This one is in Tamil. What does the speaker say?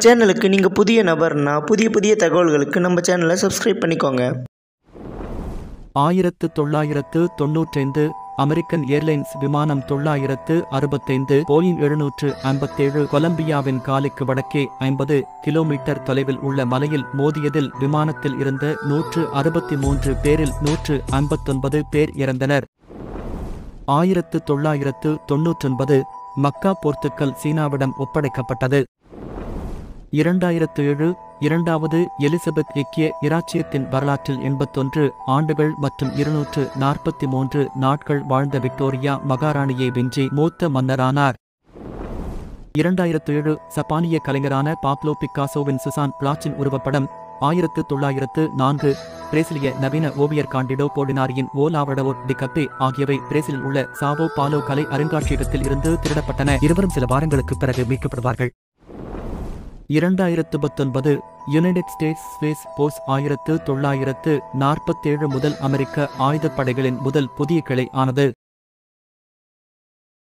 சேனலுக்கு நீங்கள் புதிய நபர்னா புதிய தகவல்களுக்கு நம்ம சேனலை சப்ஸ்கிரைப் பண்ணிக்கோங்க. 1995 அமெரிக்கன் ஏர்லைன்ஸ் விமானம் 965 போயிங் 757 கொலம்பியாவின் காலிக்கு வடக்கே 50 கிலோமீட்டர் தொலைவில் உள்ள மலையில் மோதியதில் விமானத்தில் இருந்த 163 பேரில் 159 பேர் இறந்தனர். 1999 மக்கா போர்த்துக்கல் சீனாவிடம் ஒப்படைக்கப்பட்டது. 2007 இரண்டாவது எலிசபெத் ஐக்கிய இராச்சியத்தின் வரலாற்றில் 81 ஆண்டுகள் மற்றும் 243 நாட்கள் வாழ்ந்த விக்டோரியா மகாராணியை விஞ்சி மூத்த மன்னரானார். 2007 சப்பானிய கலைஞரான பாப்லோ பிக்காசோவின் சுசான் பிளாச்சின் உருவப்படம். 1904 பிரேசிலிய நவீன ஓவியர் காண்டிடோ போலினாரியின் ஓ லாவடவோர் டி கப்பே ஆகியவை பிரேசிலில் உள்ள சாவோ பாலோ கலை அருங்காட்சியகத்தில் இருந்து திருடப்பட்டன. இருவரும் சில வாரங்களுக்கு பிறகு மீட்கப்படுவார்கள். 2019 யுனைடெட் ஸ்டேட்ஸ் ஸ்பேஸ் போர்ஸ் 1947 முதல் அமெரிக்க ஆயுதப்படைகளின் முதல் புதிய கிளை ஆனது.